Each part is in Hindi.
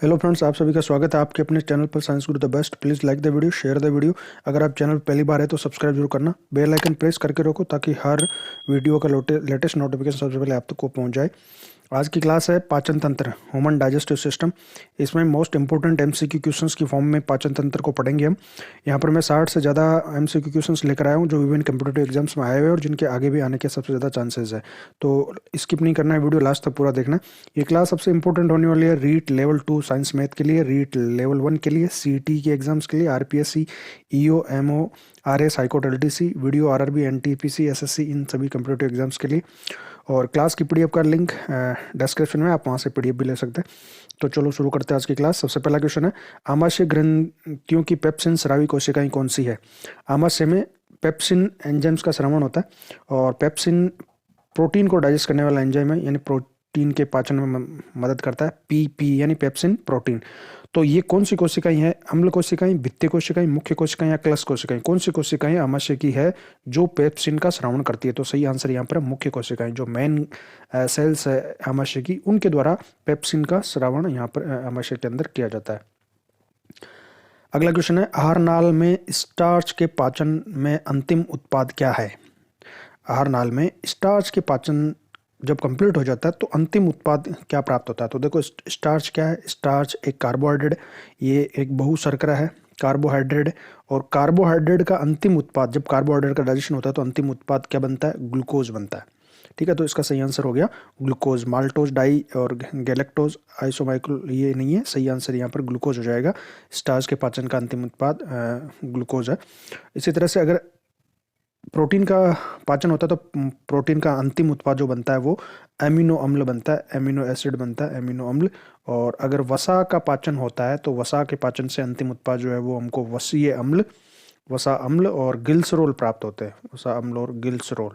हेलो फ्रेंड्स, आप सभी का स्वागत है आपके अपने चैनल पर science Guru the best. Please like the video, share the video. अगर आप चैनल पर पहली बार है तो सब्सक्राइब जरूर करना, बेल आइकन प्रेस करके रखो ताकि हर वीडियो का लेटेस्ट नोटिफिकेशन सबसे पहले आप तक को पहुंच जाए। आज की क्लास है पाचन तंत्र, ह्यूमन डाइजेस्टिव सिस्टम। इसमें मोस्ट इंपोर्टेंट एमसीक्यू क्वेश्चंस की फॉर्म में पाचन तंत्र को पढ़ेंगे हम। यहाँ पर मैं 60 से ज़्यादा एमसीक्यू क्वेश्चंस लेकर आया हूँ जो विभिन्न कम्पिटेटिव एग्जाम्स में आए हुए हैं और जिनके आगे भी आने के सबसे ज़्यादा चांसेस है। तो स्किप नहीं करना है, वीडियो लास्ट तक पूरा देखना। ये क्लास सबसे इंपॉर्टेंट होने वाली है रीट लेवल 2 साइंस मैथ के लिए, रीट लेवल 1 के लिए, सीटी के एग्जाम्स के लिए, RPSC, EO, MO, RS, high court, LTC, video, RRB, NTPC, SSC, इन सभी कम्पिटेटिव एग्जाम्स के लिए। और क्लास की पीडीएफ का लिंक डिस्क्रिप्शन में, आप वहाँ से पीडीएफ भी ले सकते हैं। तो चलो शुरू करते हैं आज की क्लास। सबसे पहला क्वेश्चन है, आमाशय ग्रंथियों की पेप्सिन स्रावी कोशिकाएं कौन सी है? आमाशय में पेप्सिन एंजाइम्स का श्रवण होता है और पेप्सिन प्रोटीन को डाइजेस्ट करने वाला एंजाइम है, यानी प्रोटीन के पाचन में मदद करता है। पीपी यानी पेप्सिन प्रोटीन। तो ये कौन सी कोशिकाएं हैं? अम्ल कोशिकाएं, भित्ति कोशिकाएं, मुख्य कोशिकाएं या क्लस कोशिकाएं? कौन सी कोशिकाएं आमाशय की है जो पेप्सिन का श्रवण करती है? तो सही आंसर यहाँ पर मुख्य कोशिकाएं, जो मेन सेल्स है आमाशय की, उनके द्वारा पेप्सिन का श्रवण यहाँ पर आमाशय के अंदर किया जाता है। अगला क्वेश्चन है, आहार नाल में स्टार्च के पाचन में अंतिम उत्पाद क्या है? आहार नाल में स्टार्च के पाचन जब कंप्लीट हो जाता है तो अंतिम उत्पाद क्या प्राप्त होता है? तो देखो, स्टार्च क्या है? स्टार्च एक कार्बोहाइड्रेट, ये एक बहुशर्करा है, कार्बोहाइड्रेट। और कार्बोहाइड्रेट का अंतिम उत्पाद, जब कार्बोहाइड्रेट का डाइजेशन होता है तो अंतिम उत्पाद क्या बनता है? ग्लूकोज बनता है। ठीक है, तो इसका सही आंसर हो गया ग्लूकोज। माल्टोज, डाई और गैलेक्टोज, आइसोमाइक्रो ये नहीं है, सही आंसर यहाँ पर ग्लूकोज हो जाएगा। स्टार्च के पाचन का अंतिम उत्पाद ग्लूकोज है। इसी तरह से अगर प्रोटीन का पाचन होता है तो प्रोटीन का अंतिम उत्पाद जो बनता है वो एमिनो अम्ल बनता है, एमिनो एसिड बनता है, एमिनो अम्ल। और अगर वसा का पाचन होता है तो वसा के पाचन से अंतिम उत्पाद जो है वो हमको वसीय अम्ल, वसा अम्ल और गिल्सरोल प्राप्त होते हैं, वसा अम्ल और गिल्सरोल।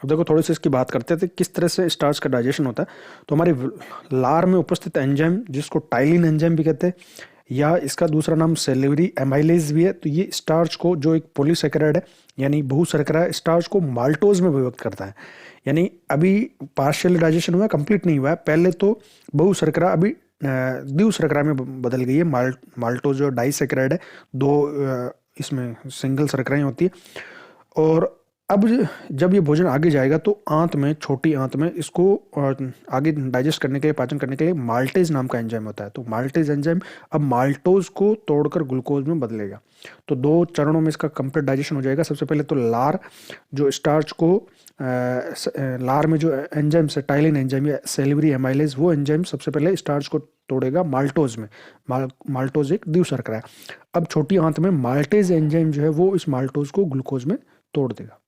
अब देखो, थोड़ी सी इसकी बात करते थे किस तरह से स्टार्च का डाइजेशन होता है। तो हमारे लार में उपस्थित एंजाइम, जिसको टाइलिन एंजाइम भी कहते हैं या इसका दूसरा नाम सेलेवरी एमाइलेज भी है, तो ये स्टार्च को, जो एक पॉलीसेकेराइड है यानी बहुशर्करा है, स्टार्च को माल्टोज में विभक्त करता है। यानी अभी पार्शियल डाइजेशन हुआ है, कंप्लीट नहीं हुआ है। पहले तो बहुशर्करा, अभी द्विशर्करा में बदल गई है। माल्टोज जो डाइसेकेराइड है, दो इसमें सिंगल शर्कराएं होती है। और अब जब ये भोजन आगे जाएगा तो आंत में, छोटी आंत में इसको आगे डाइजेस्ट करने के लिए, पाचन करने के लिए माल्टेज नाम का एंजाइम होता है। तो माल्टेज एंजाइम अब माल्टोज को तोड़कर ग्लूकोज में बदलेगा। तो दो चरणों में इसका कंप्लीट डाइजेशन हो जाएगा। सबसे पहले तो लार, जो स्टार्च को लार में जो एंजाइम है, टाइलिन एंजाइम या सेलेवरी एमाइलेज, वो एंजाइम सबसे पहले स्टार्च को तोड़ेगा माल्टोज में। माल्टोज एक द्विशर्करा है। अब छोटी आंत में माल्टेज एंजाइम जो है वो इस माल्टोज को ग्लूकोज में तोड़ देगा।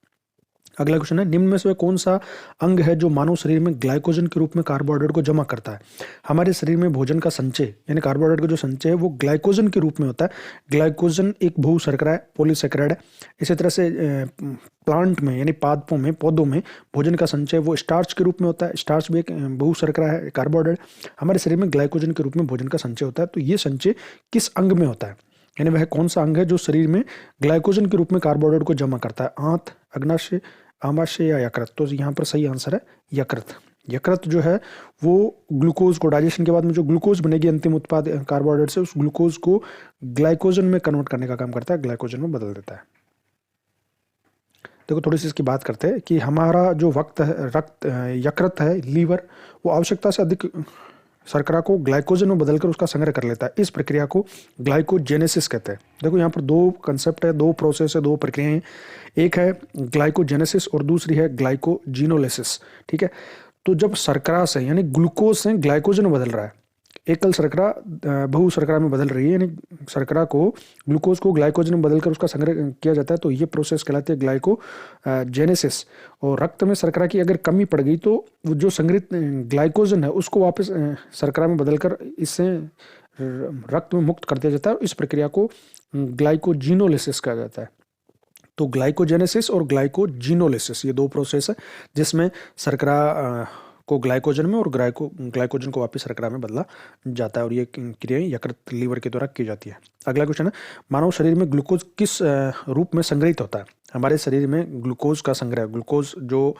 अगला क्वेश्चन है, निम्न में से कौन सा अंग है जो मानव शरीर में ग्लाइकोजन के रूप में कार्बोहाइड्रेट को जमा करता है? हमारे शरीर में भोजन का संचय यानी कार्बोहाइड्रेट का जो संचय है वो ग्लाइकोजन के रूप में होता है। ग्लाइकोजन एक बहुशर्करा है, पॉलीसेकेराइड है। इसी तरह से प्लांट में यानी पादपों में, पौधों में भोजन का संचय वो स्टार्च के रूप में होता है। स्टार्च भी एक बहुशर्करा है, कार्बोहाइड्रेट। हमारे शरीर में ग्लाइकोजन के रूप में भोजन का संचय होता है। तो ये संचय किस अंग में होता है, यानी वह कौन सा अंग है जो शरीर में ग्लाइकोजन के रूप में कार्बोहाइड्रेट को जमा करता है? आंत, अग्नाशय, आमाशय या यकृत? तो यहाँ पर सही आंसर है यकृत। यकृत जो है वो ग्लूकोज को, डाइजेशन के बाद में जो ग्लूकोज बनेगी अंतिम उत्पाद कार्बोहाइड्रेट से, उस ग्लूकोज को ग्लाइकोजन में कन्वर्ट करने का काम करता है, ग्लाइकोजन में बदल देता है। देखो, थोड़ी सी इसकी बात करते हैं कि हमारा जो यकृत है, लीवर, वो आवश्यकता से अधिक शर्करा को ग्लाइकोजन में बदलकर उसका संग्रह कर लेता है। इस प्रक्रिया को ग्लाइकोजेनेसिस कहते हैं। देखो, यहाँ पर दो कंसेप्ट है, दो प्रोसेस है, दो प्रक्रियाएं हैं। एक है ग्लाइकोजेनेसिस और दूसरी है ग्लाइकोजिनोलिसिस। ठीक है, तो जब शर्करा से यानी ग्लूकोज से ग्लाइकोजन में बदल रहा है, एकल शर्करा बहुशर्करा में बदल रही है, यानी शर्करा को, ग्लूकोज को ग्लाइकोजन में बदलकर उसका संग्रह किया जाता है, तो ये प्रोसेस कहलाती है ग्लाइकोजेनेसिस। और रक्त में शर्करा की अगर कमी पड़ गई तो वो जो संग्रहित ग्लाइकोजन है उसको वापस शर्करा में बदलकर इससे रक्त में मुक्त कर दिया जाता है। इस प्रक्रिया को ग्लाइकोजिनोलिसिस कहा जाता है। तो ग्लाइकोजेनेसिस और ग्लाइकोजिनोलिसिस ये दो प्रोसेस है जिसमें शर्करा को ग्लाइकोजन में और ग्लाइकोजन को वापस शर्करा में बदला जाता है। और ये क्रियाएं यकृत, लीवर के द्वारा की जाती है। अगला क्वेश्चन है, मानव शरीर में ग्लूकोज किस रूप में संग्रहित होता है? हमारे शरीर में ग्लूकोज का संग्रह, ग्लूकोज जो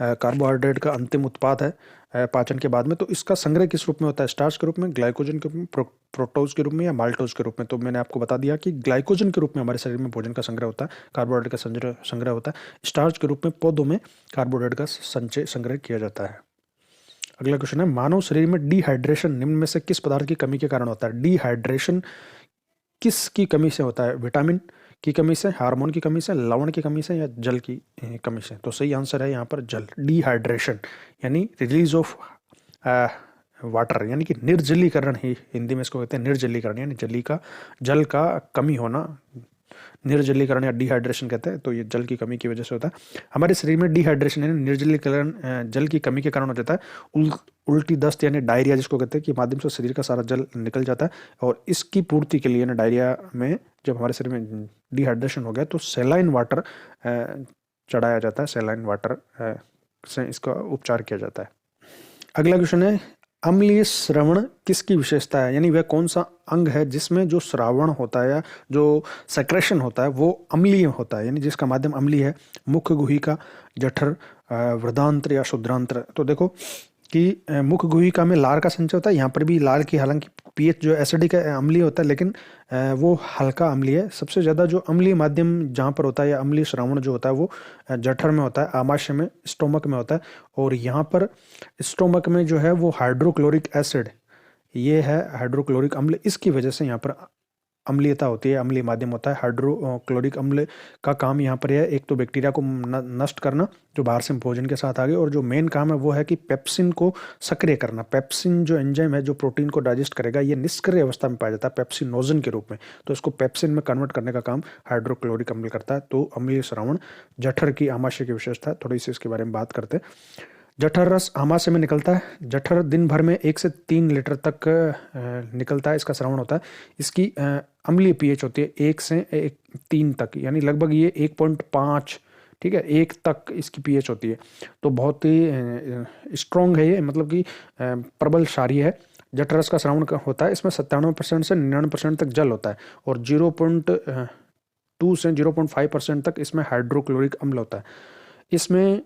कार्बोहाइड्रेट का अंतिम उत्पाद है, पाचन के बाद में। तो इसका संग्रह किस रूप में होता है? स्टार्च के रूप में, ग्लाइकोजन के रूप में, प्रोटोज के रूप में या माल्टोज के रूप में? तो मैंने आपको बता दिया कि ग्लाइकोजन के रूप में हमारे शरीर में भोजन का संग्रह होता है, कार्बोहाइड्रेट का संग्रह होता है। स्टार्च के रूप में पौधों में कार्बोहाइड्रेट का संग्रह किया जाता है। अगला क्वेश्चन है, मानव शरीर में डिहाइड्रेशन निम्न में से किस पदार्थ की कमी के कारण होता है? डिहाइड्रेशन किसकी कमी से होता है? विटामिन की कमी से, हार्मोन की कमी से, लवण की कमी से या जल की कमी से? तो सही आंसर है यहाँ पर जल। डिहाइड्रेशन यानी रिलीज ऑफ वाटर, यानी कि निर्जलीकरण ही हिंदी में इसको कहते हैं, निर्जलीकरण यानी जल का कमी होना, निर्जलीकरण या डिहाइड्रेशन कहते हैं। तो ये जल की कमी की वजह से होता है। हमारे शरीर में डिहाइड्रेशन यानी निर्जलीकरण जल की कमी के कारण हो जाता है। उल्टी दस्त यानी डायरिया जिसको कहते हैं, कि माध्यम से शरीर का सारा जल निकल जाता है, और इसकी पूर्ति के लिए ना डायरिया में जब हमारे शरीर में डिहाइड्रेशन हो गया तो सेलाइन वाटर चढ़ाया जाता है, सेलाइन वाटर से इसका उपचार किया जाता है। अगला क्वेश्चन है, अम्लीय श्रवण किसकी विशेषता है? यानी वह कौन सा अंग है जिसमें जो श्रावण होता है या जो सेक्रेशन होता है वो अम्लीय होता है, यानी जिसका माध्यम अम्लीय है? मुख गुहिका, जठर, वृदांत्र या शुद्रांत्र? तो देखो कि मुख गुहिका में लार का संचय होता है। यहाँ पर भी लार की हालांकि पीएच जो एसिडिक अम्लीय होता है, लेकिन वो हल्का अम्लीय है। सबसे ज़्यादा जो अम्लीय माध्यम जहाँ पर होता है या अम्लीय श्रावण जो होता है वो जठर में होता है, आमाशय में, स्टोमक में होता है। और यहाँ पर स्टोमक में जो है वो हाइड्रोक्लोरिक एसिड, ये है हाइड्रोक्लोरिक अम्ल, इसकी वजह से यहाँ पर अम्लीयता होती है, अम्लीय माध्यम होता है। हाइड्रोक्लोरिक अम्ल का काम यहाँ पर है, एक तो बैक्टीरिया को नष्ट करना जो बाहर से भोजन के साथ आ गए, और जो मेन काम है वो है कि पेप्सिन को सक्रिय करना। पेप्सिन जो एंजाइम है जो प्रोटीन को डाइजेस्ट करेगा, ये निष्क्रिय अवस्था में पाया जाता है पेप्सिनोजन के रूप में, तो इसको पेप्सिन में कन्वर्ट करने का काम हाइड्रोक्लोरिक अम्ल करता है। तो अम्लीय श्रावण जठर की आमाशय की विशेषता है, थोड़ी सी इसके बारे में बात करते हैं। जठर रस आमाशय में निकलता है। जठर दिन भर में 1 से 3 लीटर तक निकलता है, इसका श्रवण होता है। इसकी अम्लीय पीएच होती है 1 से 3 तक, यानी लगभग ये 1.5, ठीक है, 1 तक इसकी पीएच होती है। तो बहुत ही स्ट्रॉन्ग है ये, मतलब कि प्रबल क्षारीय है। जठर रस का श्रवण होता है, इसमें 97% से 99% तक जल होता है, और 0.2 से 0.5% तक इसमें हाइड्रोक्लोरिक अम्ल होता है। इसमें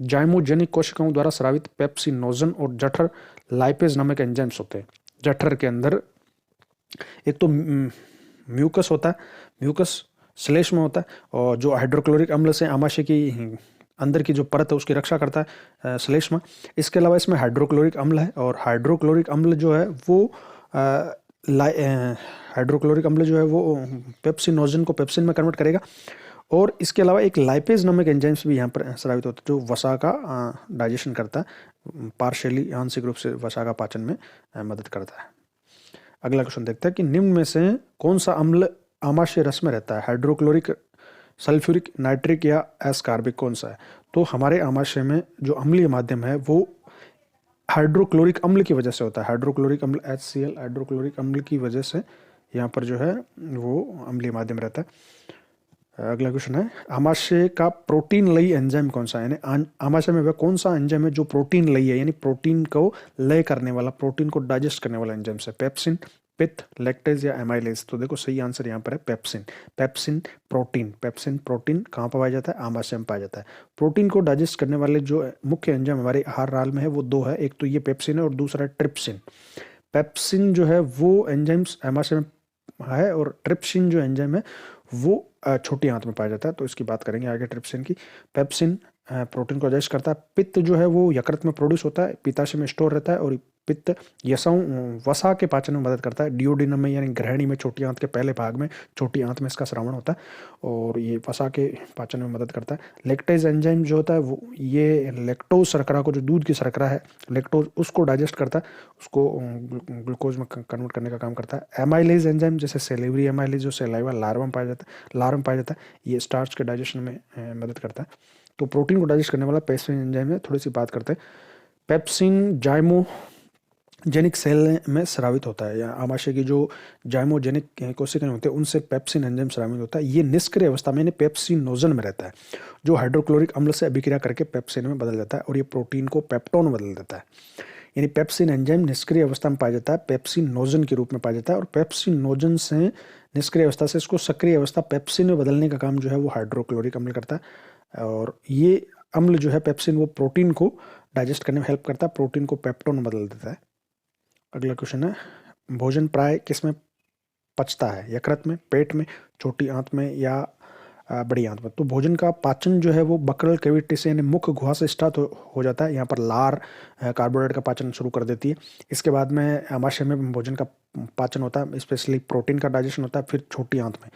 जाइमोजेनिक कोशिकाओं द्वारा स्रावित पेप्सिनोजन और जठर लाइपेज नामक एंजाइम्स होते हैं। जठर के अंदर एक तो म्यूकस होता है, म्यूकस श्लेष्म होता है, और जो हाइड्रोक्लोरिक अम्ल से आमाशय की अंदर की जो परत है उसकी रक्षा करता है श्लेष्म। इसके अलावा इसमें हाइड्रोक्लोरिक अम्ल है, और हाइड्रोक्लोरिक अम्ल जो है वो हाइड्रोक्लोरिक अम्ल जो है वो पेप्सिनोजन को पेप्सिन में कन्वर्ट करेगा। और इसके अलावा एक लाइपेज नामक एंजाइम्स भी यहाँ पर स्रावित होता है जो वसा का डाइजेशन करता है, पार्शियली आंशिक रूप से वसा का पाचन में मदद करता है। अगला क्वेश्चन देखते हैं कि निम्न में से कौन सा अम्ल आमाशय रस में रहता है? हाइड्रोक्लोरिक, सल्फ्यूरिक, नाइट्रिक या एस्कार्बिक, कौन सा है? तो हमारे आमाशय में जो अम्लीय माध्यम है वो हाइड्रोक्लोरिक अम्ल की वजह से होता है। हाइड्रोक्लोरिक अम्ल HCl, हाइड्रोक्लोरिक अम्ल की वजह से यहाँ पर जो है वो अम्लीय माध्यम रहता है। अगला क्वेश्चन है, आमाशय का प्रोटीन लयी एंजाइम कौन सा है? यानी आमाशय में वह कौन सा एंजाइम है जो प्रोटीन लयी है, यानी प्रोटीन को लय करने वाला, प्रोटीन को डाइजेस्ट करने वाला एंजाइम है? पेप्सिन, पित्त, लैक्टेज या एमाइलेज? तो देखो सही आंसर यहाँ पर है pepsin. Pepsin protein, pepsin protein कहाँ पाया जाता है? आमाशय में पाया जाता है। प्रोटीन को डाइजेस्ट करने वाले जो मुख्य एंजाइम हमारे आहार नाल में है वो 2 है, एक तो ये पेप्सिन है और दूसरा है ट्रिप्सिन। पेप्सिन जो है वो एंजाइम्स आमाशय में है, और ट्रिप्सिन जो एंजाइम है वो छोटी आंत में पाया जाता है, तो इसकी बात करेंगे आगे ट्रिप्सिन की। पेप्सिन प्रोटीन को डाइजेस्ट करता है। पित्त जो है वो यकृत में प्रोड्यूस होता है, पित्ताशय में स्टोर रहता है, और पित्त वसा के पाचन में मदद करता है। डिओडिनम में यानी ग्रहणी में, छोटी आंत के पहले भाग में, छोटी आंत में इसका श्रवण होता है, और ये वसा के पाचन में मदद करता है। लैक्टेज एंजाइम जो होता है वो ये लैक्टोज शर्करा को, जो दूध की शर्करा है लैक्टोज, उसको डाइजेस्ट करता है, उसको ग्लूकोज में कन्वर्ट करने का काम करता है। एमाइलेज एंजाइम जैसे सेलेवरी एमाइलेज जो सेलाइवा लार्वा में पाया जाता है, ये स्टार्च के डाइजेशन में मदद करता है। तो प्रोटीन को डाइजेस्ट करने वाला पेप्सिन एंजाइम है। थोड़ी सी बात करते हैं, पेप्सिन जाइमोजेनिक सेल में स्रावित होता है, या आमाशय की जो जाइमोजेनिक कोशिकाएं होती है उनसे पेप्सिन एंजाइम स्रावित होता है। ये निष्क्रिय अवस्था में यानी पेप्सिनोजन में रहता है, जो हाइड्रोक्लोरिक अम्ल से अभिक्रिया करके पेप्सिन में बदल जाता है, और ये प्रोटीन को पेप्टोन में बदल देता है। यानी पेप्सिन एंजाइम निष्क्रिय अवस्था में पाया जाता है, पेप्सिनोजन के रूप में पाया जाता है, और पेप्सिनोजन से निष्क्रिय अवस्था से इसको सक्रिय अवस्था पेप्सिन में बदलने का काम जो है वो हाइड्रोक्लोरिक अम्ल करता है। और ये अम्ल जो है पेप्सिन, वो प्रोटीन को डाइजेस्ट करने में हेल्प करता है, प्रोटीन को पेप्टोन में बदल देता है। अगला क्वेश्चन है, भोजन प्राय किस में पचता है, यकृत में, पेट में, छोटी आंत में या बड़ी आंत में? तो भोजन का पाचन जो है वो बकरल कैविटी से यानी मुख गुहा से स्टार्ट हो जाता है। यहाँ पर लार कार्बोहाइड्रेट का पाचन शुरू कर देती है। इसके बाद में आमाशय में भोजन का पाचन होता है, स्पेशली प्रोटीन का डाइजेशन होता है, फिर छोटी आंत में।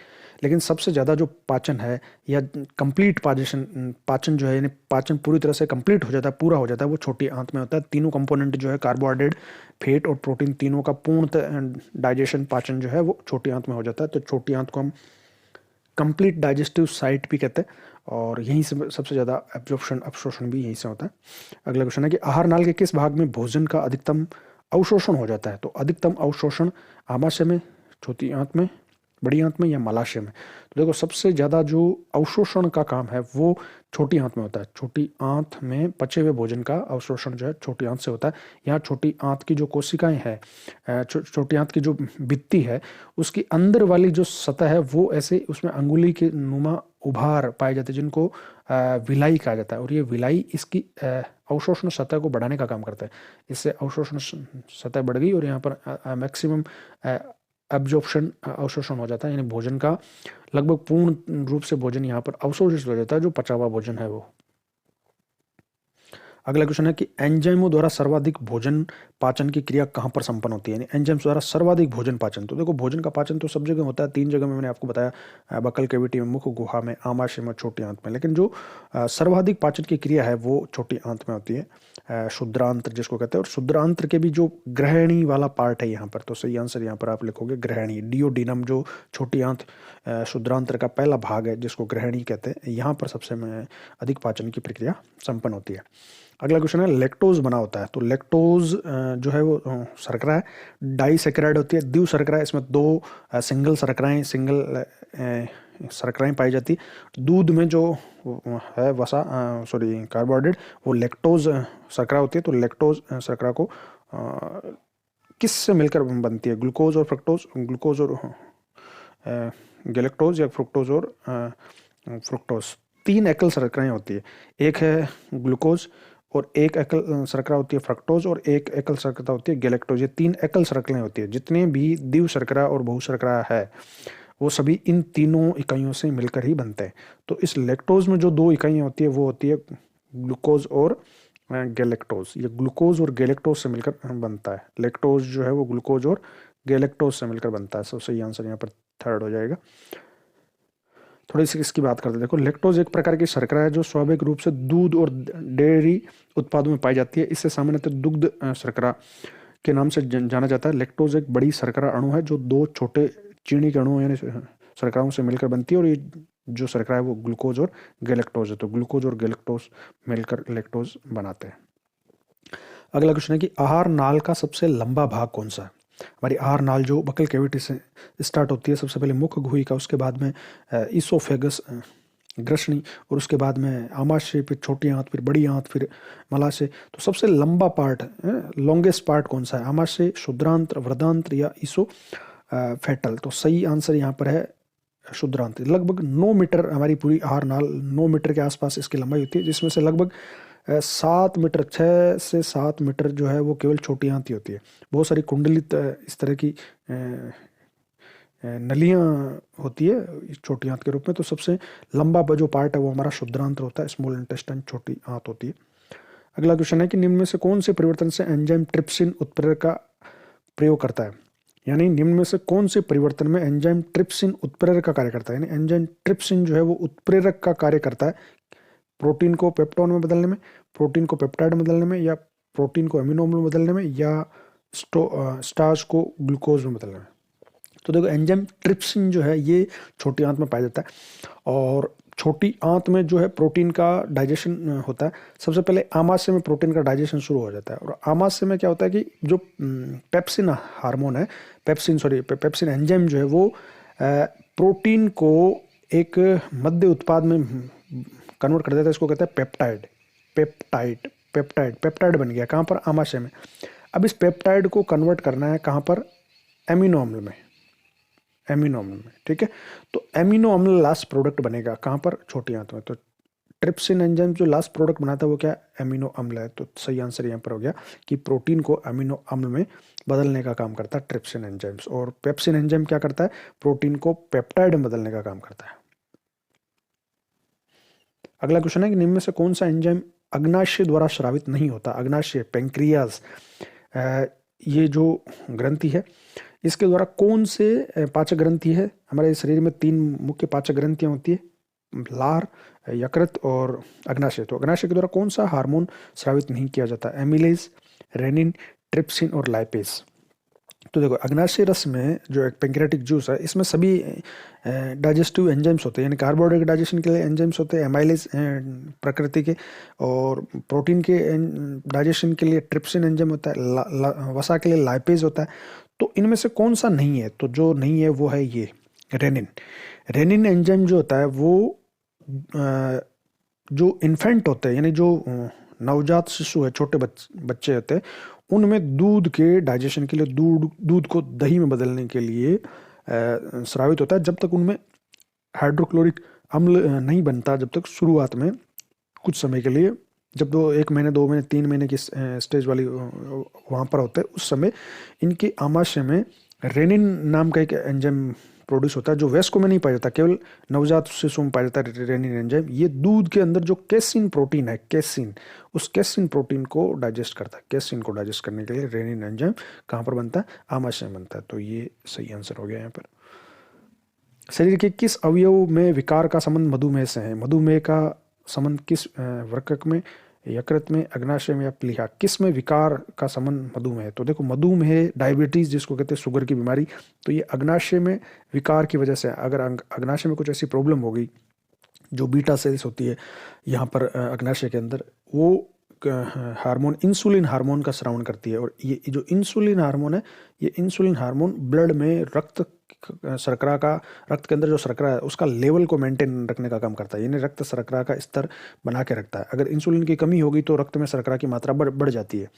लेकिन सबसे ज़्यादा जो पाचन है या कंप्लीट पाचन जो है यानी पाचन पूरी तरह से कंप्लीट हो जाता है, पूरा हो जाता है, वो छोटी आंत में होता है। तीनों कंपोनेंट जो है कार्बोहाइड्रेट, फैट और प्रोटीन, तीनों का पूर्ण डाइजेशन पाचन जो है वो छोटी आंत में हो जाता है। तो छोटी आंत को हम कंप्लीट डाइजेस्टिव साइट भी कहते हैं और यहीं से सबसे ज़्यादा अवशोषण भी यहीं से होता है। अगला क्वेश्चन है कि आहार नाल के किस भाग में भोजन का अधिकतम अवशोषण हो जाता है? तो अधिकतम अवशोषण आमाशय में, छोटी आंत में, बड़ी आंत में या मलाशय में? तो देखो सबसे ज़्यादा जो अवशोषण का काम है वो छोटी आंत में होता है। छोटी आंत में पचे हुए भोजन का अवशोषण जो है छोटी आंत से होता है। यहाँ छोटी आंत की जो कोशिकाएं हैं, छोटी आंत की जो भित्ति है, उसकी अंदर वाली जो सतह है वो ऐसे उसमें अंगुली के नुमा उभार पाए जाते हैं, जिनको विलाई कहा जाता है। और ये विलाई इसकी अवशोषण सतह को बढ़ाने का काम करता है। इससे अवशोषण सतह बढ़ गई और यहाँ पर मैक्सिमम एब्जॉर्प्शन अवशोषण हो जाता है, यानी भोजन का लगभग पूर्ण रूप से भोजन यहाँ पर अवशोषित हो जाता है, जो पचा हुआ भोजन है वो। अगला क्वेश्चन है कि एंजाइमों द्वारा सर्वाधिक भोजन पाचन की क्रिया कहाँ पर संपन्न होती है, यानी एंजाइम्स द्वारा सर्वाधिक भोजन पाचन? तो देखो भोजन का पाचन तो सब जगह होता है, 3 जगह में मैंने आपको बताया, बकल कैविटी में, मुख गुहा में, आमाशय में, छोटी आंत में। लेकिन जो सर्वाधिक पाचन की क्रिया है वो छोटी आंत में होती है, शुद्रांत्र जिसको कहते हैं। और शुद्रांत्र के भी जो ग्रहणी वाला पार्ट है यहाँ पर, तो सही आंसर यहाँ पर आप लिखोगे ग्रहणी। डियोडिनम जो छोटी आंत शुद्रांत्र का पहला भाग है जिसको ग्रहणी कहते हैं, यहाँ पर सबसे अधिक पाचन की प्रक्रिया संपन्न होती है। अगला क्वेश्चन है, लैक्टोज बना होता है। तो लैक्टोज जो है वो शर्करा है, डाइसैकेराइड होती है, द्विव शर्करा है। इसमें 2 सिंगल शर्कराएं पाई जाती है। दूध में जो है कार्बोहाइड्रेट, वो लैक्टोज शर्करा होती है। तो लैक्टोज शर्करा को किस से मिलकर बनती है? ग्लूकोज और फ्रक्टोज, ग्लूकोज और गैलेक्टोज या फ्रुक्टोज और फ्रुक्टोज। 3 एकल शर्कराएं होती है, एक है ग्लूकोज और एक एकल शर्करा होती है फ्रक्टोज और एक एकल शर्करा होती है गैलेक्टोज। ये 3 एकल शर्कराएं होती है। जितने भी द्विव शर्करा और बहु शर्करा है वो सभी इन तीनों इकाइयों से मिलकर ही बनते हैं। तो इस लैक्टोज में जो 2 इकाइयाँ होती है वो होती है ग्लूकोज और गैलेक्टोज। ये ग्लूकोज और गैलेक्टोज से मिलकर बनता है। लैक्टोज जो है वो ग्लूकोज और गैलेक्टोज से मिलकर बनता है। सबसे सही आंसर यहाँ पर 3rd हो जाएगा। थोड़ी सी इसकी बात करते हैं। देखो लैक्टोज एक प्रकार की शर्करा है जो स्वाभाविक रूप से दूध और डेयरी उत्पादों में पाई जाती है। इससे सामान्यतः दुग्ध शर्करा के नाम से जाना जाता है। लैक्टोज एक बड़ी शर्करा अणु है जो 2 छोटे चीनी के अणु यानी शर्कराओं से मिलकर बनती है, और ये जो शर्करा है वो ग्लूकोज और गैलेक्टोज है। तो ग्लूकोज और गैलेक्टोज मिलकर लैक्टोज बनाते हैं। अगला क्वेश्चन है कि आहार नाल का सबसे लंबा भाग कौन सा है? हमारी आहार नाल जो बकल कैविटी से स्टार्ट होती है, सबसे पहले मुख गुही का, उसके बाद में ईसोफेगस ग्रसनी, और उसके बाद में आमाशय, फिर छोटी आंत, फिर बड़ी आंत, फिर मलाशय। तो सबसे लंबा पार्ट, लॉन्गेस्ट पार्ट कौन सा है? आमाशय, शुद्रांत्र, वृद्धांत्र या ईसो फेटल? तो सही आंसर यहाँ पर है शुद्रांत्र। लगभग 9 मीटर हमारी पूरी आहार नाल 9 मीटर के आसपास इसकी लंबाई होती है, जिसमें से लगभग 7 मीटर, 6 से 7 मीटर जो है वो केवल छोटी आंत ही होती है। बहुत सारी कुंडलित इस तरह की नलियाँ होती है छोटी आंत के रूप में। तो सबसे लंबा जो पार्ट है वो हमारा शुद्रांत्र होता है, स्मॉल इंटेस्टाइन, छोटी आंत होती है। अगला क्वेश्चन है कि निम्न में से कौन से परिवर्तन से एंजाइम ट्रिप्सिन उत्प्रेरक का प्रयोग करता है? यानी निम्न में से कौन से परिवर्तन में एंजाइम ट्रिप्सिन उत्प्रेरक का कार्य करता है? यानी एंजाइम ट्रिप्सिन जो है वो उत्प्रेरक का कार्य करता है प्रोटीन को पेप्टोन में बदलने में, प्रोटीन को पेप्टाइड में बदलने में, या प्रोटीन को अमीनो अम्ल में बदलने में, या स्टार्च को ग्लूकोज में बदलने में। तो देखो एंजाइम ट्रिप्सिन जो है ये छोटी आंत में पाया जाता है, और छोटी आंत में जो है प्रोटीन का डाइजेशन होता है। सबसे पहले आमाशय में प्रोटीन का डाइजेशन शुरू हो जाता है, और आमाशय में क्या होता है कि जो पेप्सिन हार्मोन है, पेप्सिन एंजाइम जो है वो प्रोटीन को एक मध्य उत्पाद में कन्वर्ट कर देता है। इसको कहते हैं पेप्टाइड बन गया। कहाँ पर? आमाशय में। अब इस पेप्टाइड को कन्वर्ट करना है कहाँ पर? एमिनो अम्ल में, ठीक है। तो एमिनो अम्ल लास्ट प्रोडक्ट बनेगा कहाँ पर? छोटी आंत में। तो ट्रिप्सिन एंजाइम जो लास्ट प्रोडक्ट बनाता है वो क्या, एमिनो अम्ल है। तो सही आंसर यहाँ पर हो गया कि प्रोटीन को अमीनो अम्ल में बदलने का काम करता है ट्रिप्सिन एंजाइम्स। और पेप्सिन एंजाइम क्या करता है, प्रोटीन को पेप्टाइड में बदलने का काम करता है। अगला क्वेश्चन है कि निम्न में से कौन सा एंजाइम अग्नाशय द्वारा स्रावित नहीं होता। अग्नाशय, पेंक्रियाज, ये जो ग्रंथि है इसके द्वारा कौन से पाचक ग्रंथि है। हमारे शरीर में 3 मुख्य पाचक ग्रंथियां होती है, लार, यकृत और अग्नाशय। तो अग्नाशय के द्वारा कौन सा हार्मोन स्रावित नहीं किया जाता, एमिलेज, रेनिन, ट्रिप्सिन और लाइपेज। तो देखो अग्नाशय रस में जो एक पेंक्रियाटिक जूस है इसमें सभी डाइजेस्टिव एंजाइम्स होते हैं, यानी कार्बोहाइड्रेट डाइजेशन के लिए एंजाइम्स होते हैं एमाइलेज प्रकृति के, और प्रोटीन के डाइजेशन के लिए ट्रिप्सिन एंजाइम होता है, वसा के लिए लाइपेज होता है। तो इनमें से कौन सा नहीं है, तो जो नहीं है वो है ये रेनिन। रेनिन एंजाइम जो होता है वो जो इन्फेंट होते हैं, यानी जो नवजात शिशु है, छोटे बच्चे होते हैं, उनमें दूध के डाइजेशन के लिए, दूध को दही में बदलने के लिए स्रावित होता है। जब तक उनमें हाइड्रोक्लोरिक अम्ल नहीं बनता, जब तक शुरुआत में कुछ समय के लिए, जब वो 1 महीने 2 महीने 3 महीने की स्टेज वाली वहाँ पर होते हैं, उस समय इनके आमाशय में रेनिन नाम का एक एंजाइम प्रोड्यूस होता है जो वयस्कों में नहीं पाया जाता, केवल नवजात शिशु में पाया जाता है रेनिन एंजाइम। ये दूध के अंदर जो कैसिन प्रोटीन है, कैसिन, उस कैसिन प्रोटीन को डाइजेस्ट करता है। कैसिन को डाइजेस्ट करने के लिए रेनिन एंजाइम कहाँ पर बनता है, आमाशय में बनता है। तो ये सही आंसर हो गया यहाँ पर। शरीर के किस अवयव में विकार का संबंध मधुमेह से है। मधुमेह का संबंध किस वृक्क में, यकृत में, अग्नाशय में या प्लीहा, किस में विकार का संबंध मधुमेह। तो देखो मधुमेह, डायबिटीज जिसको कहते हैं शुगर की बीमारी, तो ये अग्नाशय में विकार की वजह से, अगर अग्नाशय में कुछ ऐसी प्रॉब्लम हो गई, जो बीटा सेल्स होती है यहाँ पर अग्नाशय के अंदर, वो हार्मोन, इंसुलिन हार्मोन का स्रावन करती है। और ये जो इंसुलिन हार्मोन है, ये इंसुलिन हार्मोन ब्लड में रक्त शर्करा का, रक्त के अंदर जो शर्करा है उसका लेवल को मेंटेन रखने का काम करता है, यानी रक्त शर्करा का स्तर बना के रखता है। अगर इंसुलिन की कमी होगी तो रक्त में शर्करा की मात्रा बढ़ जाती है,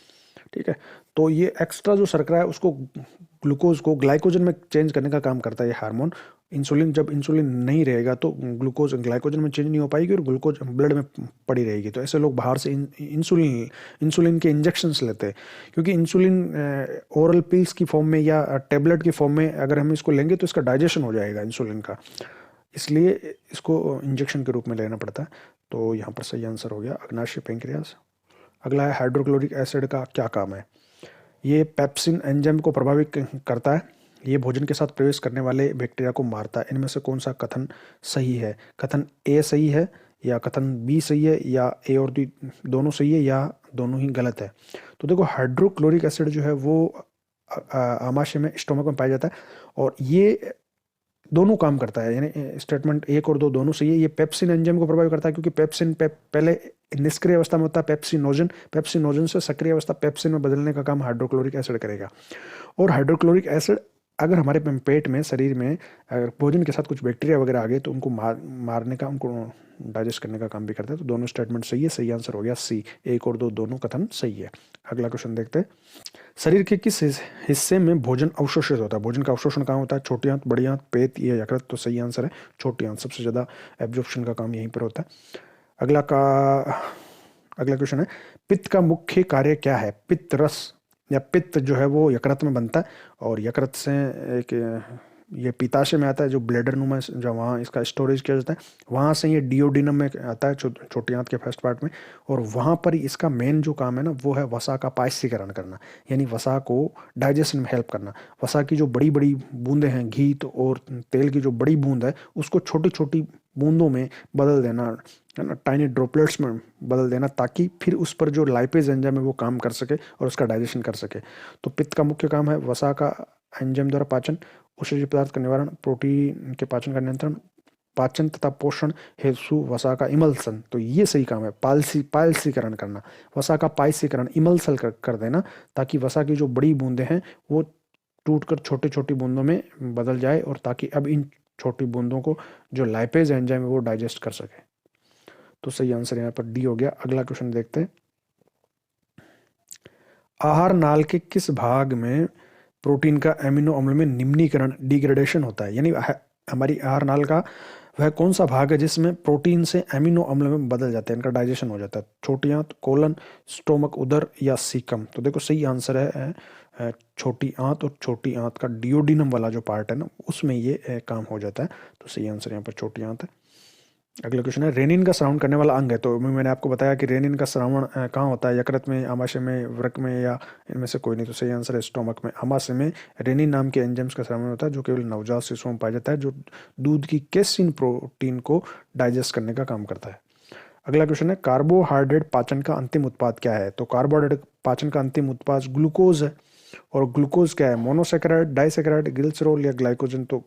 ठीक है। तो ये एक्स्ट्रा जो शर्करा है उसको, ग्लूकोज को ग्लाइकोजन में चेंज करने का काम करता है ये हार्मोन। इंसुलिन, जब इंसुलिन नहीं रहेगा तो ग्लूकोज ग्लाइकोजन में चेंज नहीं हो पाएगी और ग्लूकोज ब्लड में पड़ी रहेगी। तो ऐसे लोग बाहर से इंसुलिन के इंजेक्शंस लेते हैं, क्योंकि इंसुलिन ओरल पिल्स की फॉर्म में या टेबलेट की फॉर्म में अगर हम इसको लेंगे तो इसका डाइजेशन हो जाएगा इंसुलिन का, इसलिए इसको इंजेक्शन के रूप में लेना पड़ता है। तो यहाँ पर सही आंसर हो गया अग्नाशय, पेंक्रियास। अगला है हाइड्रोक्लोरिक एसिड का क्या काम है। ये पेप्सिन एंजाइम को प्रभावित करता है, ये भोजन के साथ प्रवेश करने वाले बैक्टीरिया को मारता है। इनमें से कौन सा कथन सही है। कथन ए सही है, या कथन बी सही है, या ए और बी दोनों सही है, या दोनों ही गलत है। तो देखो हाइड्रोक्लोरिक एसिड जो है वो आमाशय में, स्टोमक में पाया जाता है, और ये दोनों काम करता है, यानी स्टेटमेंट 1 और 2 दोनों सही है। ये पेप्सिन एंजाइम को प्रभावित करता है, क्योंकि पेप्सिन पहले निष्क्रिय अवस्था में होता है पेप्सिनोजन, पेप्सिनोजन से सक्रिय अवस्था पेप्सिन में बदलने का काम हाइड्रोक्लोरिक एसिड करेगा। और हाइड्रोक्लोरिक एसिड अगर हमारे पेट में, शरीर में अगर भोजन के साथ कुछ बैक्टीरिया वगैरह आ गए तो उनको मारने का, उनको डाइजेस्ट करने का काम भी करता है। तो दोनों स्टेटमेंट सही है, सही आंसर हो गया सी, 1 और 2 दोनों कथन सही है। अगला क्वेश्चन देखते हैं, शरीर के किस हिस्से में भोजन अवशोषित होता है। भोजन का अवशोषण कहाँ होता है, छोटी आंत, बड़ी आंत, पेट या यकृत। तो सही आंसर है छोटी आंत, सबसे ज़्यादा एब्जॉर्प्शन का काम यहीं पर होता है। अगला क्वेश्चन है, पित्त का मुख्य कार्य क्या है। पित्त रस या पित्त जो है वो यकृत में बनता है, और यकृत से एक ये पित्ताशय में आता है, जो ब्लैडर नुमा, जो वहाँ इसका स्टोरेज किया जाता है। वहाँ से ये डिओडिनम में आता है, छोटी आंत के फर्स्ट पार्ट में, और वहाँ पर इसका मेन जो काम है ना वो है वसा का पायसीकरण करना, यानी वसा को डाइजेशन में हेल्प करना। वसा की जो बड़ी बड़ी बूंदें हैं, घी और तेल की जो बड़ी बूंद है, उसको छोटी छोटी बूंदों में बदल देना, है ना, टाइनी ड्रॉपलेट्स में बदल देना, ताकि फिर उस पर जो लाइपेज एंजाइम है वो काम कर सके और उसका डाइजेशन कर सके। तो पित्त का मुख्य काम है वसा का एंजाइम द्वारा पाचन, उत्सर्जित पदार्थ का निवारण, प्रोटीन के पाचन का नियंत्रण, पाचन तथा पोषण हेतु वसा का इमल्सन। तो ये सही काम है, पायसीकरण करना, वसा का पायसीकरण, इमल्सल कर देना, ताकि वसा की जो बड़ी बूंदें हैं वो टूटकर छोटी छोटी बूंदों में बदल जाए, और ताकि अब इन छोटी बूंदों को जो लाइपेज एंजाइम है वो डाइजेस्ट कर सके। तो सही आंसर यहाँ पर डी हो गया। अगला क्वेश्चन देखते हैं, आहार नाल के किस भाग में प्रोटीन का एमिनो अम्ल में निम्नीकरण, डिग्रेडेशन होता है। यानी हमारी आहार नाल का वह कौन सा भाग है जिसमें प्रोटीन से एमिनो अम्ल में बदल जाते हैं, इनका डाइजेशन हो जाता है? छोटी आंत, कोलन, स्टोमक, उदर या सीकम? तो देखो सही आंसर है छोटी आंत, और छोटी आंत का डियोडिनम वाला जो पार्ट है ना, उसमें ये काम हो जाता है। तो सही आंसर यहाँ पर छोटी आंत है। अगला क्वेश्चन है, रेनिन का स्रावन करने वाला अंग है। तो मैंने आपको बताया कि रेनिन का स्रावन कहाँ होता है, यकृत में, आमाशय में, वृक्क में, या इनमें से कोई नहीं। तो सही आंसर है स्टोमक में। आमाशय में रेनिन नाम के एंजाइम्स का स्रावन होता है, जो केवल नवजात शिशुओं में पाया जाता है, जो दूध की केसिन प्रोटीन को डाइजेस्ट करने का काम करता है। अगला क्वेश्चन है, कार्बोहाइड्रेट पाचन का अंतिम उत्पाद क्या है? तो कार्बोहाइड्रेट पाचन का अंतिम उत्पाद ग्लूकोज है। और ग्लूकोज क्या है? मोनोसेकेराइड, डाइसेकेराइड, ग्लिसरॉल या ग्लाइकोजन? तो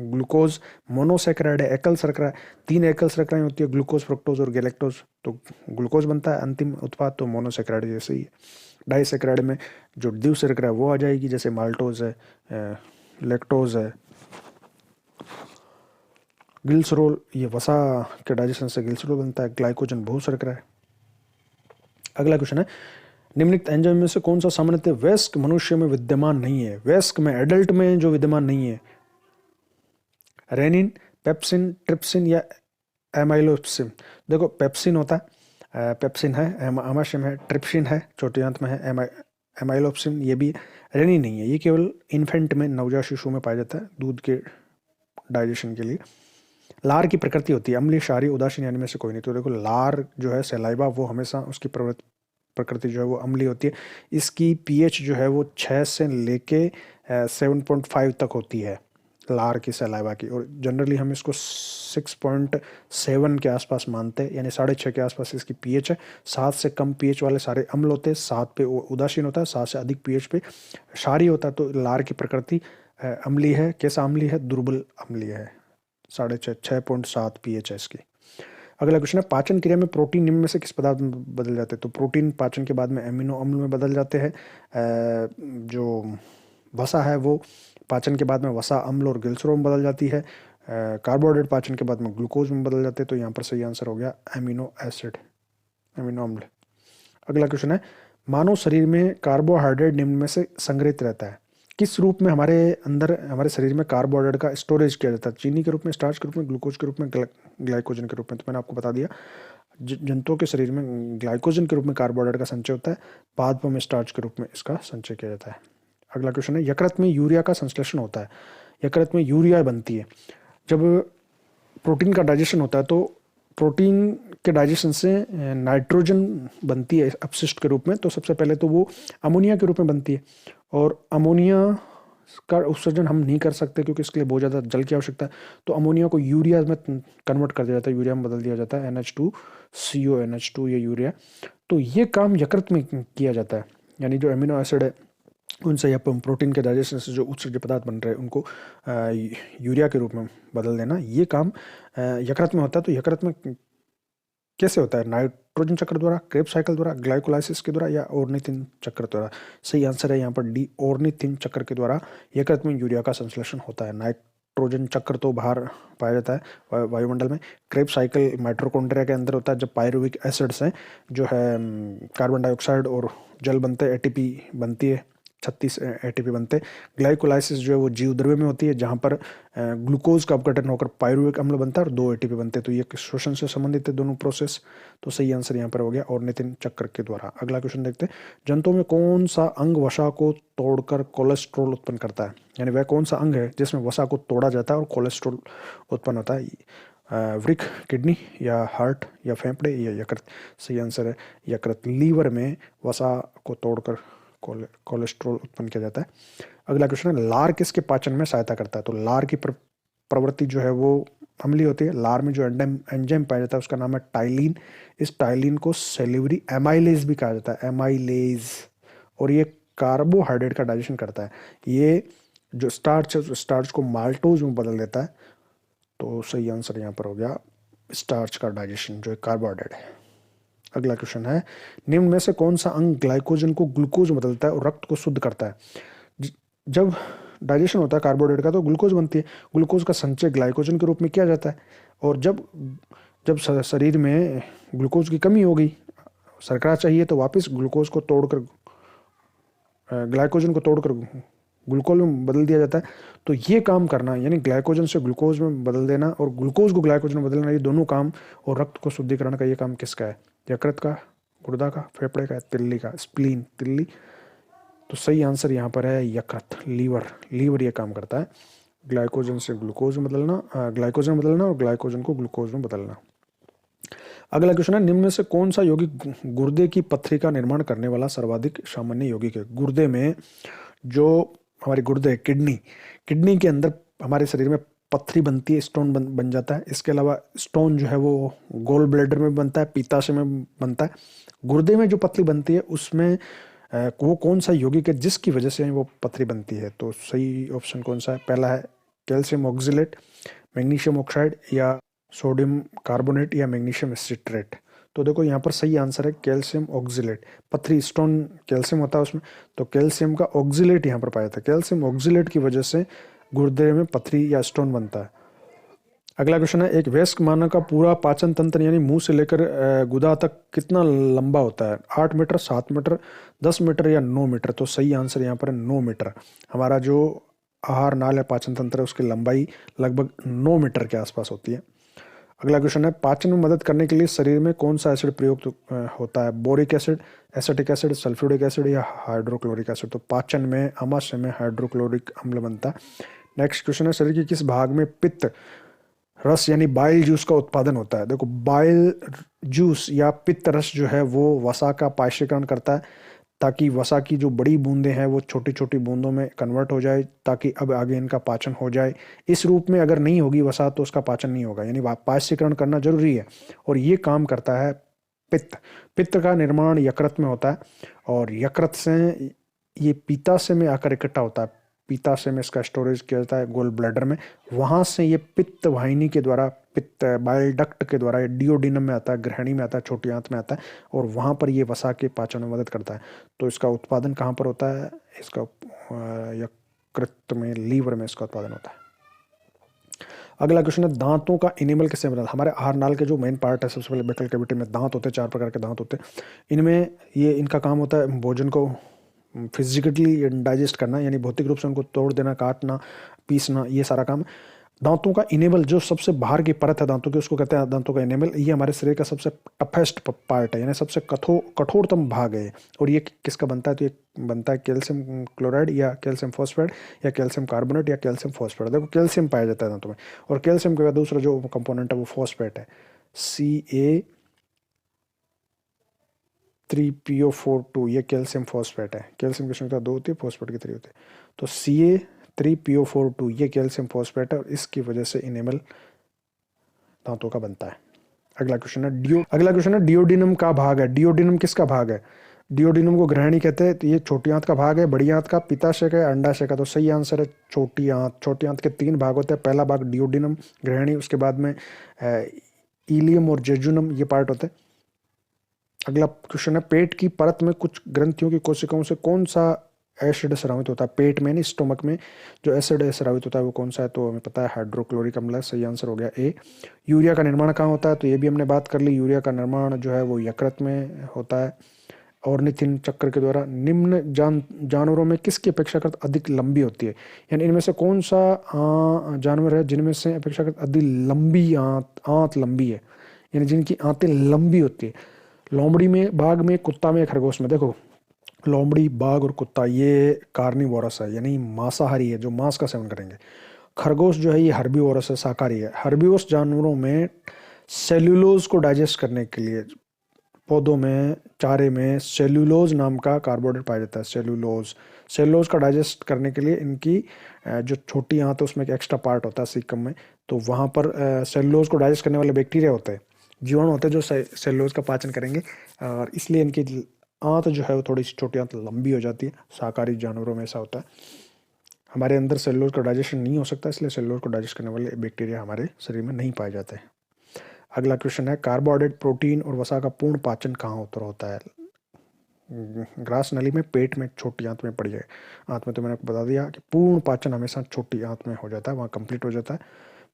ग्लूकोज मोनोसेकेराइड है, एकल शर्करा। 3 एकल शर्कराएं होती है, ग्लूकोज, फ्रुक्टोज और गैलेक्टोज। तो ग्लूकोज बनता है अंतिम उत्पाद, तो मोनोसेकेराइड जैसे ही है। डाइसेकेराइड में जो द्विव शर्करा है वो आ जाएगी, जैसे माल्टोज है, लैक्टोज है। ग्लिसरॉल ये वसा के डाइजेशन से ग्लिसरॉल बनता है। ग्लाइकोजन बहु शर्करा है। अगला क्वेश्चन है, निम्नलिखित एंजाइम में से कौन सा सामान्यतः वयस्क मनुष्य में विद्यमान नहीं है? वयस्क में, एडल्ट में जो विद्यमान नहीं है? रेनिन, पेप्सिन, ट्रिप्सिन या एमाइलोप्सिन? देखो पेप्सिन होता है, पेप्सिन है आमाशय में है, ट्रिप्सिन है छोटी आंत में है, एमाइलोप्सिन ये भी। रेनिन नहीं है, ये केवल इन्फेंट में, नवजात शिशु में पाया जाता है दूध के डाइजेशन के लिए। लार की प्रकृति होती है अम्लीय, क्षारीय, उदासीन, यानी में से कोई नहीं। तो देखो लार जो है सलाइवा, वो हमेशा उसकी प्रकृति जो है वो अम्लीय होती है। इसकी पीएच जो है वो 6 से लेके 7.5 तक होती है लार की, सलाइवा की। और जनरली हम इसको 6.7 के आसपास मानते हैं, यानी 6.5 के आसपास इसकी पीएच है। 7 से कम पीएच वाले सारे अम्ल होते हैं, 7 पे उदासीन होता है, 7 से अधिक पीएच पे क्षारीय होता है। तो लार की प्रकृति अम्लीय है। कैसा अम्लीय है? दुर्बल अम्लीय है। 6.7 पीएच है इसकी। अगला क्वेश्चन है, पाचन क्रिया में प्रोटीन निम्न में से किस पदार्थ में बदल जाते हैं? तो प्रोटीन पाचन के बाद में एमिनो अम्ल में बदल जाते हैं। जो वसा है वो पाचन के बाद में वसा अम्ल और ग्लिसरॉल में बदल जाती है। कार्बोहाइड्रेट पाचन के बाद में ग्लूकोज में बदल जाते हैं। तो यहाँ पर सही आंसर हो गया एमिनो एसिड, एमिनो अम्ल। अगला क्वेश्चन है, मानव शरीर में कार्बोहाइड्रेट निम्न में से संग्रहित रहता है? किस रूप में हमारे अंदर, हमारे शरीर में कार्बोहाइड्रेट का स्टोरेज किया जाता है? चीनी के रूप में, स्टार्च के रूप में, ग्लूकोज के रूप में, ग्लाइकोजन के रूप में? तो मैंने आपको बता दिया, जंतुओं के शरीर में ग्लाइकोजन के रूप में कार्बोहाइड्रेट का संचय होता है, बाद में स्टार्च के रूप में इसका संचय किया जाता है। अगला क्वेश्चन है, यकृत में यूरिया का संश्लेषण होता है। यकृत में यूरिया बनती है जब प्रोटीन का डाइजेशन होता है। तो प्रोटीन के डाइजेशन से नाइट्रोजन बनती है अपशिष्ट के रूप में। तो सबसे पहले तो वो अमोनिया के रूप में बनती है, और अमोनिया का उत्सर्जन हम नहीं कर सकते क्योंकि इसके लिए बहुत ज़्यादा जल की आवश्यकता है। तो अमोनिया को यूरिया में कन्वर्ट कर दिया जाता है, यूरिया में बदल दिया जाता है, NH2CO, NH2 ये यूरिया। तो ये काम यकृत में किया जाता है, यानी जो एमिनो एसिड है उनसे या प्रोटीन के डाइजेशन से जो उत्सर्जित पदार्थ बन रहे हैं उनको यूरिया के रूप में बदल देना, ये काम यकृत में होता है। तो यकृत में कैसे होता है? नाइट्रोजन चक्र द्वारा, क्रेब्स साइकिल द्वारा, ग्लाइकोलाइसिस के द्वारा, या ऑर्निथिन चक्र द्वारा? सही आंसर है यहाँ पर डी, ऑर्निथिन चक्र के द्वारा यकृत में यूरिया का संश्लेषण होता है। नाइट्रोजन चक्र तो बाहर पाया जाता है वायुमंडल में। क्रेब्स साइकिल माइटोकॉन्ड्रिया के अंदर होता है, जब पायरुविक एसिड्स हैं जो है कार्बन डाइऑक्साइड और जल बनते हैं, ATP बनती है, 36 ATP बनते हैं। ग्लाइकोलाइसिस जो है वो जीव द्रव्य में होती है, जहाँ पर ग्लूकोज का अपघटन होकर पायरुविक अम्ल बनता है और 2 ATP बनते हैं। तो ये श्वसन से संबंधित है दोनों प्रोसेस। तो सही आंसर यहाँ पर हो गया ऑर्निथिन चक्र के द्वारा। अगला क्वेश्चन देखते हैं, जंतुओं में कौन सा अंग वसा को तोड़कर कोलेस्ट्रॉल उत्पन्न करता है? यानी वह कौन सा अंग है जिसमें वसा को तोड़ा जाता है और कोलेस्ट्रॉल उत्पन्न होता है? वृक्क, किडनी या हार्ट या फेफड़े या यकृत? सही आंसर है यकृत। लीवर में वसा को तोड़कर कोलेस्ट्रॉल उत्पन्न किया जाता है। अगला क्वेश्चन है, लार किसके पाचन में सहायता करता है? तो लार की प्रवृत्ति जो है वो अम्लीय होती है। लार में जो एंजाइम पाया जाता है उसका नाम है टाइलिन। इस टाइलिन को सेल्यूलरी एमाइलेज भी कहा जाता है, एमाइलेज। और ये कार्बोहाइड्रेट का डाइजेशन करता है। ये जो स्टार्च है, स्टार्च को माल्टोज में बदल देता है। तो सही आंसर यहाँ पर हो गया स्टार्च का डाइजेशन, जो कार्बोहाइड्रेट है। अगला क्वेश्चन है, निम्न में से कौन सा अंग ग्लाइकोजन को ग्लूकोज में बदलता है और रक्त को शुद्ध करता है? जब डाइजेशन होता है कार्बोहाइड्रेट का तो ग्लूकोज बनती है। ग्लूकोज का संचय ग्लाइकोजन के रूप में किया जाता है। और जब जब शरीर में ग्लूकोज की कमी हो गई, शर्करा चाहिए, तो वापस ग्लूकोज को तोड़कर, ग्लाइकोजन को तोड़कर ग्लूकोज में बदल दिया जाता है। तो ये काम करना यानी ग्लाइकोजन से ग्लूकोज में बदल देना और ग्लूकोज को ग्लाइकोजन में बदलना, ये दोनों काम, और रक्त को शुद्धिकरण का ये काम किसका है? यकृत का, गुर्दा का, फेफड़े का, तिल्ली का, स्प्लीन, तिल्ली। तो सही आंसर यहाँ पर है यकृत, लीवर। लीवर ये काम करता है ग्लाइकोजन से ग्लूकोज में बदलना, ग्लाइकोजन में बदलना और ग्लाइकोजन को ग्लूकोज में बदलना। अगला क्वेश्चन है, निम्न में से कौन सा यौगिक गुर्दे की पत्थरी का निर्माण करने वाला सर्वाधिक सामान्य यौगिक है? गुर्दे में जो हमारी गुर्दे, किडनी के अंदर हमारे शरीर में पत्थरी बनती है, स्टोन बन जाता है। इसके अलावा स्टोन जो है वो गोल ब्लैडर में बनता है, पीताशय में बनता है। गुर्दे में जो पत्थरी बनती है उसमें वो कौन सा यौगिक है जिसकी वजह से वो पत्थरी बनती है? तो सही ऑप्शन कौन सा है? पहला है कैल्शियम ऑक्जिलेट, मैग्नीशियम ऑक्साइड, या सोडियम कार्बोनेट, या मैग्नीशियम सिट्रेट। तो देखो यहाँ पर सही आंसर है कैल्शियम ऑक्जिलेट। पत्थरी, स्टोन कैल्शियम होता है उसमें, तो कैल्शियम का ऑक्जिलेट यहाँ पर पाया था। कैल्शियम ऑक्जिलेट की वजह से गुर्दे में पत्थरी या स्टोन बनता है। अगला क्वेश्चन है, एक वयस्क मानव का पूरा पाचन तंत्र यानी मुंह से लेकर गुदा तक कितना लंबा होता है? 8 मीटर, 7 मीटर, 10 मीटर या 9 मीटर? तो सही आंसर यहाँ पर है 9 मीटर। हमारा जो आहार नाल है, पाचन तंत्र है, उसकी लंबाई लगभग 9 मीटर के आसपास होती है। अगला क्वेश्चन है, पाचन में मदद करने के लिए शरीर में कौन सा एसिड प्रयुक्त होता है? Boric acid, acetic acid, sulphuric acid या हाइड्रोक्लोरिक एसिड? तो पाचन में आमाशय में हाइड्रोक्लोरिक अम्ल बनता है। नेक्स्ट क्वेश्चन है, शरीर के किस भाग में पित्त रस यानी बाइल जूस का उत्पादन होता है? देखो, बाइल जूस या पित्त रस जो है वो वसा का पाचीकरण करता है, ताकि वसा की जो बड़ी बूंदें हैं वो छोटी छोटी बूंदों में कन्वर्ट हो जाए, ताकि अब आगे इनका पाचन हो जाए। इस रूप में अगर नहीं होगी वसा तो उसका पाचन नहीं होगा, यानी पाचीकरण करना जरूरी है। और ये काम करता है पित्त। पित्त का निर्माण यकृत में होता है और यकृत से ये पीताशय में आकर इकट्ठा होता है। पीताशय में इसका स्टोरेज किया जाता है गोल ब्लैडर में। वहां से ये पित्त वाहिनी के द्वारा, पित्त बाइल डक्ट के द्वारा डिओडिनम में आता है, ग्रहणी में आता है, छोटी आंत में आता है, और वहां पर ये वसा के पाचन में मदद करता है। तो इसका उत्पादन कहाँ पर होता है? इसका यकृत में, लीवर में इसका उत्पादन होता है। अगला क्वेश्चन है, दांतों का इनेमल किससे बना? हमारे आहार नाल के जो मेन पार्ट है, सबसे पहले बेकल कैविटी में दांत होते हैं, 4 प्रकार के दांत होते हैं। इनमें ये इनका काम होता है भोजन को फिजिकली डाइजेस्ट करना, यानी भौतिक रूप से उनको तोड़ देना, काटना, पीसना, ये सारा काम। दांतों का इनेमल, जो सबसे बाहर की परत है दांतों की, उसको कहते हैं दांतों का इनेमल। ये हमारे शरीर का सबसे टफेस्ट पार्ट है, यानी सबसे कठोरतम भाग है। और ये किसका बनता है? तो ये बनता है कैल्शियम क्लोराइड या कैल्शियम फॉस्फेट या कैल्शियम कार्बोनेट या कैल्शियम फॉस्फेट। देखो, कैल्शियम पाया जाता है दांतों में, और कैल्शियम के बाद दूसरा जो कंपोनेंट है वो फॉस्फेट है, Ca3PO42। ये कैल्शियम फॉस्फेट है। कैल्शियम की संख्या 2 होती है, फॉस्फेट की 3 होती है। तो Ca3PO42 ये कैल्शियम फॉस्फेट है, और इसकी वजह से इनेमल दांतों का बनता है। अगला क्वेश्चन है डिओडिनम का भाग है। डिओडिनम किसका भाग है? डिओडिनम को ग्रहणी कहते हैं। तो ये छोटी आंत का भाग है, बड़ी आंत का, पित्ताशय का, अंडाशय का? तो सही आंसर है छोटी आंत। छोटी आंत के 3 भाग होते हैं। पहला भाग डिओडिनम, ग्रहणी, उसके बाद में इलियम और जेजुनम, ये पार्ट होते हैं। अगला क्वेश्चन है, पेट की परत में कुछ ग्रंथियों की कोशिकाओं से कौन सा एसिड स्रावित होता है? पेट में नहीं, स्टोमक में जो एसिड स्रावित होता है वो कौन सा है? तो हमें पता है हाइड्रोक्लोरिक अम्ल है। सही आंसर हो गया ए। यूरिया का निर्माण कहाँ होता है? तो ये भी हमने बात कर ली। यूरिया का निर्माण जो है वो यकृत में होता है ऑर्निथिन चक्र के द्वारा। निम्न जानवरों में किसकी अपेक्षाकृत अधिक लंबी होती है? यानी इनमें से कौन सा जानवर है जिनमें से अपेक्षाकृत अधिक लंबी आंत लंबी है, यानी जिनकी आंतें लंबी होती है? लोमड़ी में, बाघ में, कुत्ता में, खरगोश में? देखो, लोमड़ी, बाघ और कुत्ता ये कार्निवोरस है, यानी मांसाहारी है, जो मांस का सेवन करेंगे। खरगोश जो है ये हर्बीवोरस है, शाकाहारी है। हर्बीवोरस जानवरों में सेल्यूलोज को डाइजेस्ट करने के लिए पौधों में, चारे में सेल्यूलोज नाम का कार्बोहाइड्रेट पाया जाता है। सेल्यूलोज का डाइजेस्ट करने के लिए इनकी जो छोटी आंत है उसमें एक एक्स्ट्रा पार्ट होता है सीकम में, तो वहाँ पर सेल्यूलोज को डाइजेस्ट करने वाले बैक्टीरिया होते हैं, जीवाणु होते हैं जो सेल्यूलोज का पाचन करेंगे, और इसलिए इनकी आंत जो है वो थोड़ी सी छोटी आंत लंबी हो जाती है। शाकाहारी जानवरों में ऐसा होता है। हमारे अंदर सेल्यूलोज का डाइजेशन नहीं हो सकता, इसलिए सेल्यूलोज को डाइजेस्ट करने वाले बैक्टीरिया हमारे शरीर में नहीं पाए जाते हैं। अगला क्वेश्चन है, कार्बोहाइड्रेट, प्रोटीन और वसा का पूर्ण पाचन कहाँ होता है? ग्रास नली में, पेट में, छोटी आंत में? पड़ी है आंत में तो मैंने आपको बता दिया कि पूर्ण पाचन हमेशा छोटी आंत में हो जाता है, वहाँ कंप्लीट हो जाता है,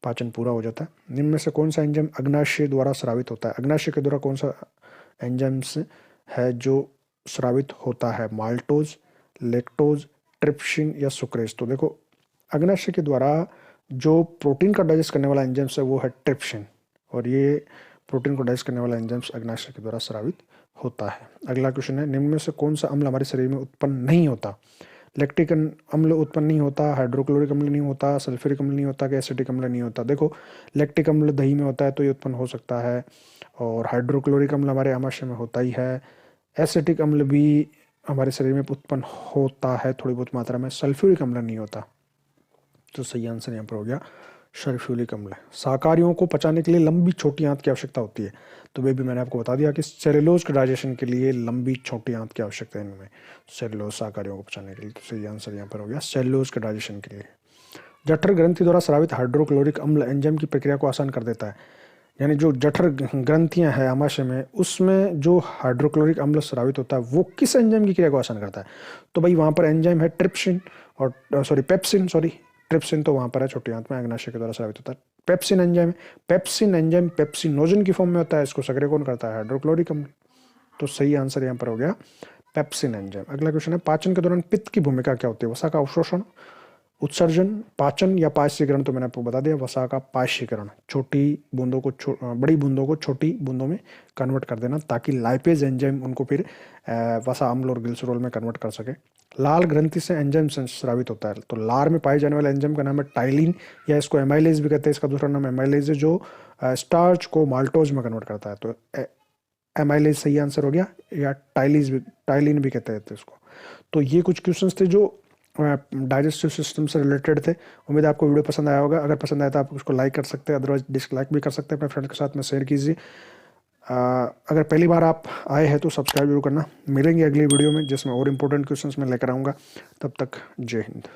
पाचन पूरा हो जाता है। निम्न में से कौन सा एंजाइम अग्नाशय द्वारा स्रावित होता है? अग्नाशय के द्वारा कौन सा एंजाइम्स है जो स्रावित होता है? माल्टोज, लेक्टोज, ट्रिप्सिन या सुक्रेज। तो देखो अग्नाशय के द्वारा जो प्रोटीन का डाइजेस्ट करने वाला एंजाइम्स है वो है ट्रिप्सिन, और ये प्रोटीन को डाइजेस्ट करने वाला एंजाइम्स अग्नाशय के द्वारा स्रावित होता है। अगला क्वेश्चन है, निम्न में से कौन सा अम्ल हमारे शरीर में उत्पन्न नहीं होता? लैक्टिक अम्ल उत्पन्न नहीं होता, हाइड्रोक्लोरिक अम्ल नहीं होता, सल्फ्यूरिक अम्ल नहीं होता, कि एसिटिक अम्ल नहीं होता? देखो लैक्टिक अम्ल दही में होता है तो ये उत्पन्न हो सकता है, और हाइड्रोक्लोरिक अम्ल हमारे आमाशय में होता ही है। एसिटिक अम्ल भी हमारे शरीर में उत्पन्न होता है थोड़ी बहुत मात्रा में। सल्फ्यूरिक अम्ल नहीं होता। तो सही आंसर यहाँ पर हो गया सल्फ्यूरिक अम्ल। शाकाहारियों को पचाने के लिए लंबी छोटी आंत की आवश्यकता होती है, तो वे भी मैंने आपको बता दिया कि सेलुलोज के डाइजेशन के लिए लंबी छोटी आंत की आवश्यकता है इनमें, सेलुलोज शाकाहारियों को पचाने के लिए। तो सही आंसर यहाँ पर हो गया सेलुलोज के डाइजेशन के लिए। जठर ग्रंथि द्वारा स्रावित हाइड्रोक्लोरिक अम्ल एंजाइम की प्रक्रिया को आसान कर देता है, यानी जो जठर ग्रंथियां हैं आमाशय में उसमें जो हाइड्रोक्लोरिक अम्ल स्रावित होता है वो किस एंजाइम की क्रिया को आसान करता है? तो भाई वहाँ पर एंजाइम है ट्रिप्सिन, और ट्रिप्सिन तो वहाँ पर है छोटी आंत में अग्नाशय के द्वारा स्रावित होता है। Pepsin enzyme, pepsin enzyme pepsinogen की फॉर्म में होता है, इसको सक्रिय कौन करता है? हाइड्रोक्लोरिक अम्ल। तो सही आंसर यहाँ पर हो गया पेप्सिन एंजाइम। अगला क्वेश्चन है, पाचन के दौरान पित्त की भूमिका क्या होती है? वसा का अवशोषण, उत्सर्जन, पाचन या पाश्यीकरण? तो मैंने आपको बता दिया वसा का पाश्यीकरण, छोटी बूंदों को बड़ी बूंदों को छोटी बूंदों में कन्वर्ट कर देना ताकि लाइपेज एंजाइम उनको फिर वसा अम्ल और ग्लिसरॉल में कन्वर्ट कर सके। लाल ग्रंथि से एंजाइम स्रावित होता है, तो लार में पाए जाने वाले एंजाइम का नाम है टाइलिन, या इसको एमाइलेज भी कहते हैं। इसका दूसरा नाम एमाइलेज है, जो स्टार्च को माल्टोज में कन्वर्ट करता है। तो एमाइलेज सही आंसर हो गया, या टाइलिन भी कहते हैं इसको। तो ये कुछ क्वेश्चंस थे जो डाइजेस्टिव सिस्टम से रिलेटेड थे। उम्मीद है आपको वीडियो पसंद आया होगा। अगर पसंद आया तो आप उसको लाइक कर सकते हैं, अदरवाइज डिसलाइक भी कर सकते हैं, अपने फ्रेंड के साथ में शेयर कीजिए। अगर पहली बार आप आए हैं तो सब्सक्राइब जरूर करना। मिलेंगे अगली वीडियो में जिसमें और इम्पोर्टेंट क्वेश्चंस मैं लेकर आऊँगा। तब तक जय हिंद।